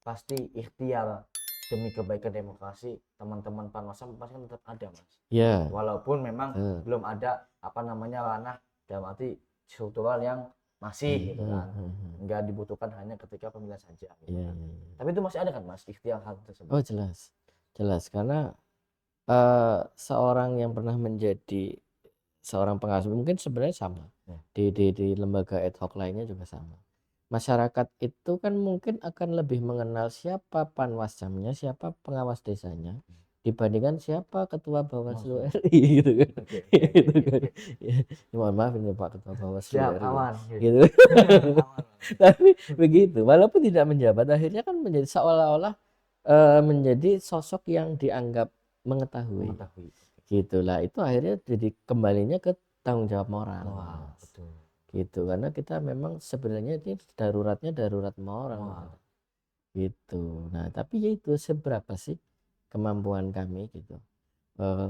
pasti ikhtiar demi kebaikan demokrasi teman-teman Panwasam pasti kan tetap ada Mas. iya, Walaupun memang betul. belum ada apa namanya ranah dalam arti struktural yang masih gitu kan. Enggak dibutuhkan hanya ketika pemilihan saja gitu Iya, kan. iya, iya. Tapi itu masih ada kan Mas ikhtiar hal tersebut. Oh jelas, jelas karena seorang yang pernah menjadi seorang pengawas mungkin sebenarnya sama Ya. di lembaga ad hoc lainnya juga sama. Masyarakat itu kan mungkin akan lebih mengenal siapa panwascamnya, siapa pengawas desanya dibandingkan siapa ketua Bawaslu Bawaslu. RI gitu kan. Oke, Gitu oke, kan. oke. Ya, mohon maaf ini Pak Ketua Bawaslu Siap, RI ya. aman. Gitu. Aman. Tapi begitu, walaupun tidak menjabat akhirnya kan menjadi seolah-olah menjadi sosok yang dianggap mengetahui. Mengetahui. Gitulah itu akhirnya jadi kembalinya ke tanggung jawab moral. Wah, Mas. betul. Gitu karena kita memang sebenarnya ini daruratnya darurat moral. Moral. Gitu. Nah, tapi ya itu seberapa sih kemampuan kami gitu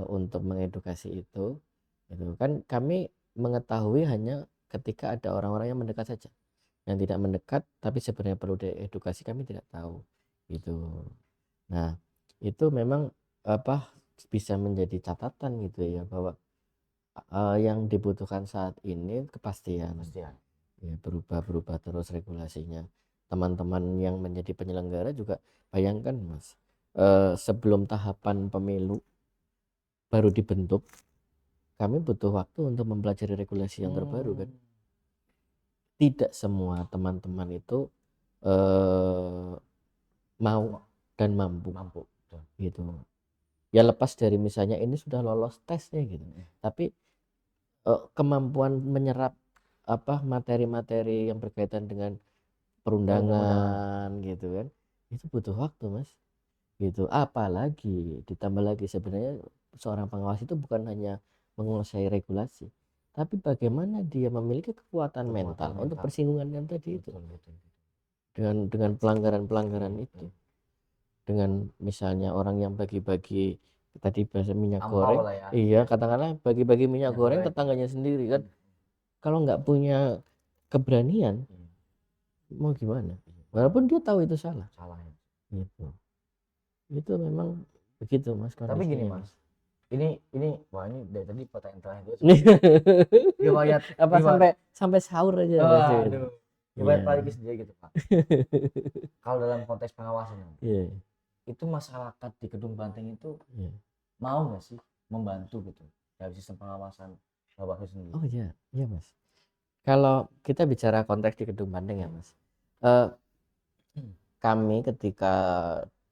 untuk mengedukasi itu. Gitu kan kami mengetahui hanya ketika ada orang-orang yang mendekat saja. Yang tidak mendekat tapi sebenarnya perlu diedukasi kami tidak tahu. Gitu. Nah, itu memang apa bisa menjadi catatan gitu ya bahwa yang dibutuhkan saat ini kepastian. Pastian. Ya, berubah terus regulasinya. Teman-teman yang menjadi penyelenggara juga bayangkan Mas, sebelum tahapan pemilu baru dibentuk, kami butuh waktu untuk mempelajari regulasi yang terbaru kan. Tidak semua teman-teman itu mau dan mampu Betul. gitu. Ya lepas dari misalnya ini sudah lolos tesnya gitu. Tapi kemampuan menyerap apa materi-materi yang berkaitan dengan perundangan gitu kan itu butuh waktu Mas gitu apalagi ditambah lagi sebenarnya seorang pengawas itu bukan hanya menguasai regulasi tapi bagaimana dia memiliki kekuatan mental untuk bersinggungan dengan tadi itu dengan pelanggaran-pelanggaran itu dengan misalnya orang yang bagi-bagi tadi bahasa minyak goreng Ya. iya katakanlah bagi-bagi minyak goreng tetangganya sendiri kan kalau nggak punya keberanian mau gimana walaupun dia tahu itu salah ya. gitu itu memang begitu Mas Tapi gini kondisinya. Mas, ini wah ini dari tadi pertanyaan terakhir Riwayat apa sampai sahur aja Mas aduh riwayat Pak Riki sendiri gitu Pak. Kalau dalam konteks pengawasan itu masyarakat di Kedung Banteng itu mau nggak sih membantu gitu dari sistem pengawasan Bawaslu sendiri? Oh iya iya Mas kalau kita bicara konteks di Kedung Banteng ya Mas kami ketika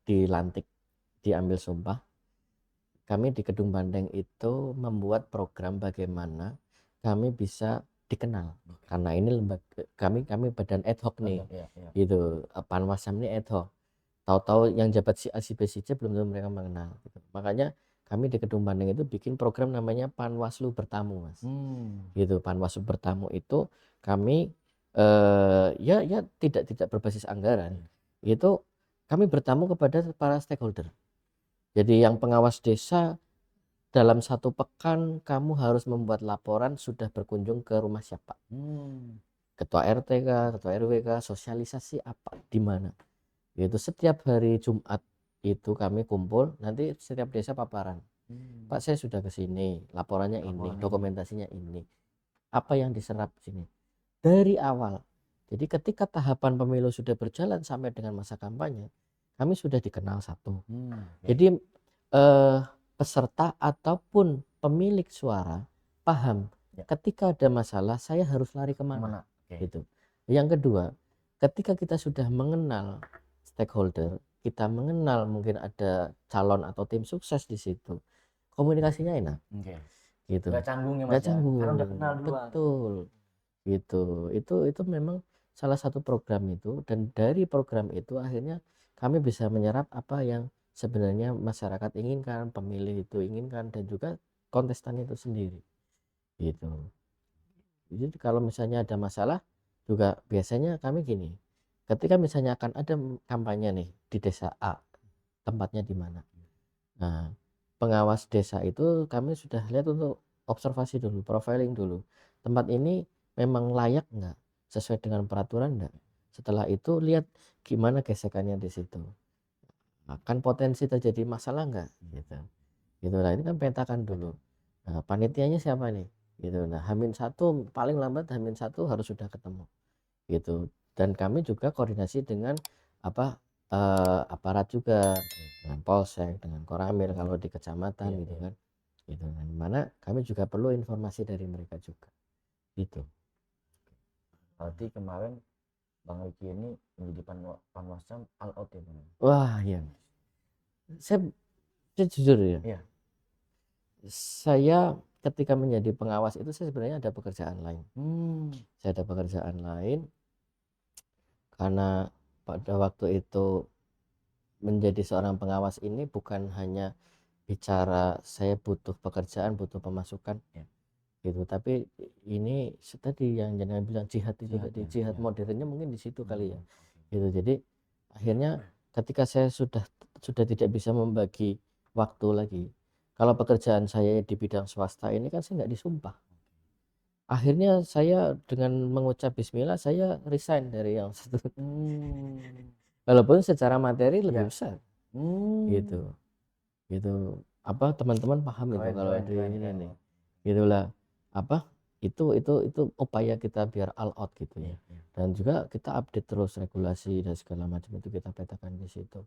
dilantik diambil sumpah kami di Kedung Banteng itu membuat program bagaimana kami bisa dikenal karena ini lembaga kami badan ad hoc nih gitu Panwasam ini ad hoc tahu-tahu yang jabat si A si B si C belum tentu mereka mengenal gitu. Makanya kami di Kedung Banteng itu bikin program namanya Panwaslu Bertamu Mas gitu Panwaslu Bertamu itu kami ya tidak berbasis anggaran itu kami bertamu kepada para stakeholder jadi yang pengawas desa dalam 1 pekan kamu harus membuat laporan sudah berkunjung ke rumah siapa ketua RT kah, ketua RW kah, sosialisasi apa di mana yaitu setiap hari Jumat itu kami kumpul nanti setiap desa paparan Pak saya sudah ke sini laporannya ini dokumentasinya ini apa yang diserap sini dari awal jadi ketika tahapan pemilu sudah berjalan sampai dengan masa kampanye kami sudah dikenal satu jadi peserta ataupun pemilik suara paham ketika ada masalah saya harus lari kemana gitu yang kedua ketika kita sudah mengenal stakeholder kita mengenal mungkin ada calon atau tim sukses di situ komunikasinya enak gitu nggak canggung ya Mas nggak canggung karena udah kenal duluan betul gitu itu memang salah satu program itu dan dari program itu akhirnya kami bisa menyerap apa yang sebenarnya masyarakat inginkan pemilih itu inginkan dan juga kontestan itu sendiri gitu. Jadi kalau misalnya ada masalah juga biasanya kami gini, ketika misalnya akan ada kampanye nih di desa A, tempatnya di mana. Nah, pengawas desa itu kami sudah lihat untuk observasi dulu, profiling dulu. Tempat ini memang layak nggak, sesuai dengan peraturan nggak. Setelah itu lihat gimana gesekannya di situ. Akan potensi terjadi masalah nggak, gitu. Gitu. Nah, ini kan petakan dulu. Nah, panitianya siapa nih? Gitu. Nah, H-1 paling lambat H-1 harus sudah ketemu. Gitu. Dan kami juga koordinasi dengan apa aparat juga, dengan polsek, dengan koramil kalau di kecamatan Iya, gitu iya. kan. Gitu. Dan mana kami juga perlu informasi dari mereka juga. Gitu. Berarti kemarin Bang Riki ini menjadi Panwascam all out ya Bang? Wah, iya. Saya, saya jujur ya. Iya. Saya ketika menjadi pengawas itu saya sebenarnya ada pekerjaan lain. Saya ada pekerjaan lain karena pada waktu itu menjadi seorang pengawas ini bukan hanya bicara saya butuh pekerjaan, butuh pemasukan, Ya. gitu. Tapi ini tadi yang jangan bilang jihad itu Jihad tadi, ya, jihad ya. modernnya mungkin di situ kali ya. Oke. Gitu. Jadi akhirnya ketika saya sudah tidak bisa membagi waktu lagi. Kalau pekerjaan saya di bidang swasta ini kan saya nggak disumpah. Akhirnya saya dengan mengucap bismillah saya resign dari yang satu. Walaupun secara materi lebih Iya. besar. Hmm. Gitu. Gitu. Apa teman-teman paham itu Keren, kalau keren, di keren, ini keren nih. Bang. Gitulah. Apa itu upaya kita biar all out gitu Iya, ya. iya. Dan juga kita update terus regulasi dan segala macam itu kita petakan di situ.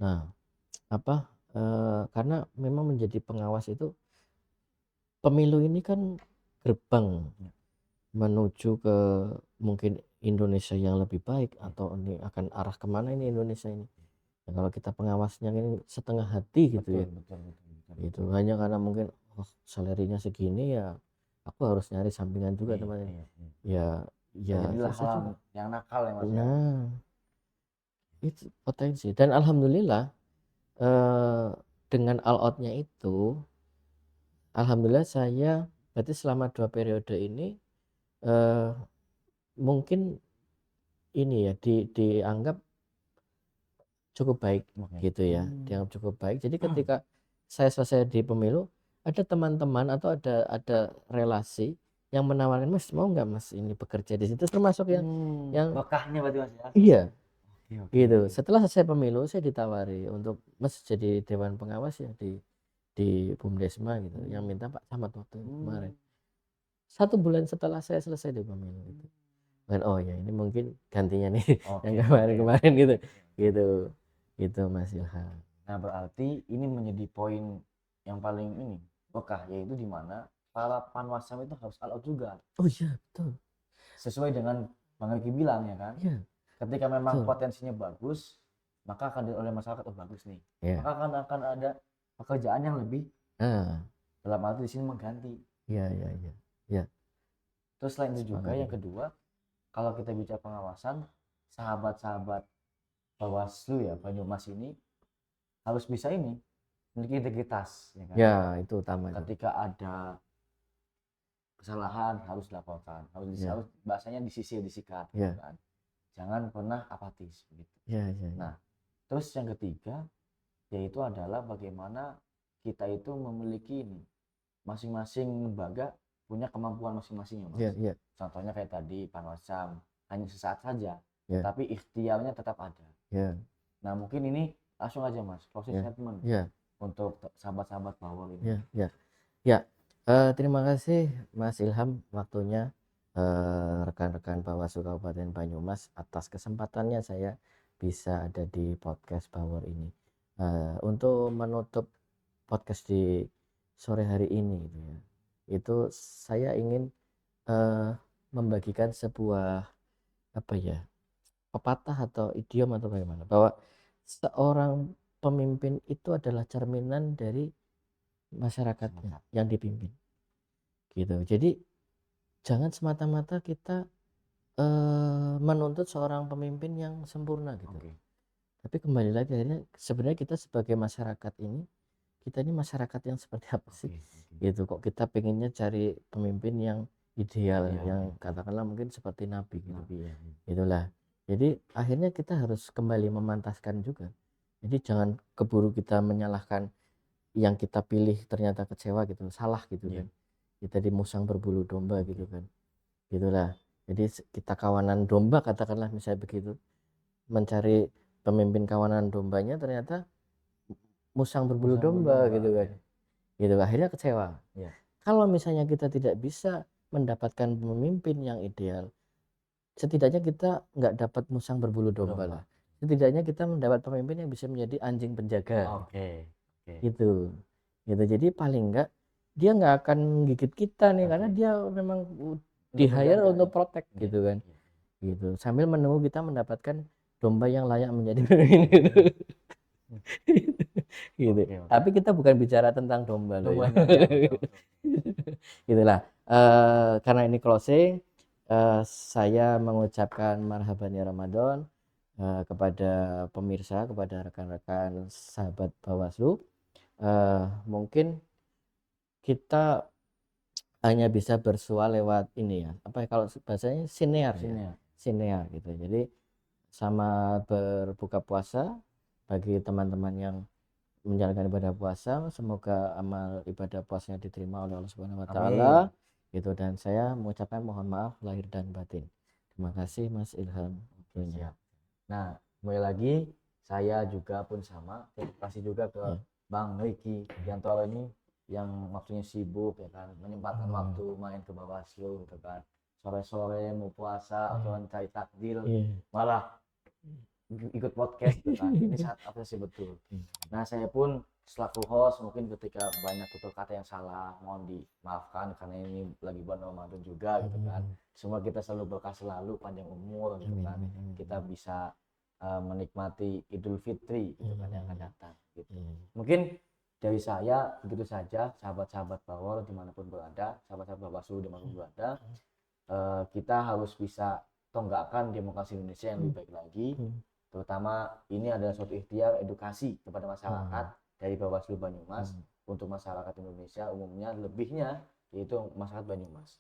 Nah, apa karena memang menjadi pengawas itu pemilu ini kan gerbang Ya. menuju ke mungkin Indonesia yang lebih baik Ya. atau ini akan arah kemana ini Indonesia ini. Nah, kalau kita pengawasnya ini setengah hati gitu Betul, ya, betul, betul, betul, itu betul. hanya karena mungkin oh salarinya segini ya aku harus nyari sampingan juga Iya, teman-teman. iya, iya. Ya, ya Terjadilah susah hal juga. yang nakal ya Mas ya. Nah, itu potensi dan alhamdulillah eh, dengan all outnya itu, alhamdulillah saya berarti selama 2 periode ini eh, mungkin ini ya dianggap cukup baik Oke. gitu ya, dianggap cukup baik. Jadi ketika saya selesai di pemilu, ada teman-teman atau ada relasi yang menawarkan, Mas mau nggak Mas ini bekerja di situ, termasuk yang Bekahnya berarti Mas ya. iya Oke, oke, gitu. oke. Setelah selesai pemilu, saya ditawari untuk Mas jadi dewan pengawas ya di Bumdesma gitu, yang minta Pak Camat waktu kemarin. 1 bulan setelah saya selesai di pemilu itu. Dan oh ya ini mungkin gantinya nih yang Oke, oke, kemarin-kemarin oke, gitu. oke, oke. Gitu. Gitu Mas Ilham. Nah, berarti ini menjadi poin yang paling ini bekah, yaitu di mana para panwascam itu harus all out juga. Oh iya betul. Sesuai dengan Bang Riki bilang ya kan. Iya Ketika memang betul. potensinya bagus, maka akan dilihat oleh masyarakat, oh bagus nih. Iya. Maka akan ada pekerjaan yang lebih, Nah, dalam arti di sini mengganti. iya iya iya. Iya, Terus selain itu juga sepakat yang itu. kedua, kalau kita bicara pengawasan, sahabat-sahabat Bawaslu ya Banyumas ini harus bisa ini memiliki integritas ya kan. Ya, itu utama itu. Ketika ada kesalahan harus dilaporkan, Ya. harus bahasanya disisir, disikat gitu Ya. kan. Jangan pernah apatis begitu. Ya, ya, ya. Nah, terus yang ketiga yaitu adalah bagaimana kita itu memiliki ini masing-masing lembaga punya kemampuan masing-masing ya Mas. Ya, ya. Contohnya kayak tadi Panwascam hanya sesaat saja, Ya. tapi ikhtiarnya tetap ada. Ya. Nah mungkin ini langsung aja Mas, closing Ya. statement Ya. untuk sahabat-sahabat Power ini. Ya, ya. Ya. Terima kasih Mas Ilham waktunya, rekan-rekan Bawaslu Kabupaten Banyumas atas kesempatannya saya bisa ada di podcast Power ini. Untuk menutup podcast di sore hari ini gitu ya. Itu saya ingin membagikan sebuah apa ya, pepatah atau idiom atau bagaimana, bahwa seorang pemimpin itu adalah cerminan dari masyarakatnya yang dipimpin. Gitu. Jadi jangan semata-mata kita menuntut seorang pemimpin yang sempurna gitu. Oke. Tapi kembali lagi akhirnya sebenarnya kita sebagai masyarakat ini kita ini masyarakat yang seperti apa sih? Oke. Gitu kok kita pengennya cari pemimpin yang ideal, Iya, yang iya, iya. katakanlah mungkin seperti nabi gitu. Nabi ya. Itulah. Jadi akhirnya kita harus kembali memantaskan juga. Jadi jangan keburu kita menyalahkan yang kita pilih ternyata kecewa gitu, salah gitu Iya. kan. Kita di musang berbulu domba Oke. gitu kan. Gitulah. Jadi kita kawanan domba katakanlah misalnya begitu. Mencari pemimpin kawanan dombanya ternyata musang berbulu Musang domba berdomba. gitu kan. Gitu akhirnya kecewa. Iya. Kalau misalnya kita tidak bisa mendapatkan pemimpin yang ideal, setidaknya kita nggak dapat musang berbulu domba Berdomba. lah. Setidaknya kita mendapat pemimpin yang bisa menjadi anjing penjaga Oke. Oke. gitu. Gitu. Jadi paling enggak dia nggak akan gigit kita nih karena Oke. dia memang di Untuk hire menjaga untuk ya. protect Iya. gitu kan. Iya. Gitu. Sambil menunggu kita mendapatkan domba yang layak menjadi pemimpin gitu. Gitu. Oke, oke. Tapi kita bukan bicara tentang domba loh ya. Dombanya ya, betul, betul. Gitulah. Karena ini closing, saya mengucapkan marhaban ya Ramadan kepada pemirsa, kepada rekan-rekan sahabat Bawaslu. Mungkin kita hanya bisa bersua lewat ini ya, apa ya, kalau bahasanya sinear ya, Sini ya. sinear gitu. Jadi sama berbuka puasa bagi teman-teman yang menjalankan ibadah puasa, semoga amal ibadah puasanya diterima oleh Allah Subhanahu wa taala Amin. gitu, dan saya mengucapkan mohon maaf lahir dan batin. Terima kasih Mas Ilham waktunya. Siap. Nah, kembali lagi saya juga pun sama. Terima kasih juga ke Ya. Bang Riki Yantoro ini yang waktunya sibuk ya kan, menyempatkan waktu main ke Bawaslu gitu kan. Sore-sore mau puasa atau cari takjil Iya. malah ikut podcast gitu kan. Ini sangat apresiasi betul. Nah, saya pun selaku host mungkin ketika banyak tutur kata yang salah mohon dimaafkan karena ini lagi bulan Ramadan juga gitu kan. Semua kita selalu berkah selalu, panjang umur gitu Amin, kan. amin, amin. Kita bisa menikmati Idul Fitri gitu kan yang akan datang gitu. Iya. Mungkin dari saya begitu saja, sahabat-sahabat Bawor dimanapun berada, sahabat-sahabat Bawaslu dimanapun berada, kita harus bisa tonggakkan demokrasi Indonesia yang lebih baik lagi. Terutama ini adalah suatu ikhtiar edukasi kepada masyarakat dari Bawaslu Banyumas untuk masyarakat Indonesia umumnya, lebihnya yaitu masyarakat Banyumas.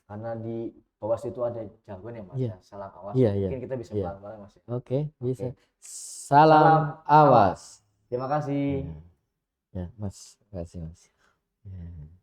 Karena di Bawaslu itu ada jargon ya Mas, Iya. ya, salam awas. Iya, iya. Mungkin kita bisa Iya. pelan-pelan Mas ya. Oke, bisa. Oke. Salam awas. Terima kasih. Ya, Mas. Terima kasih, Mas. Ya.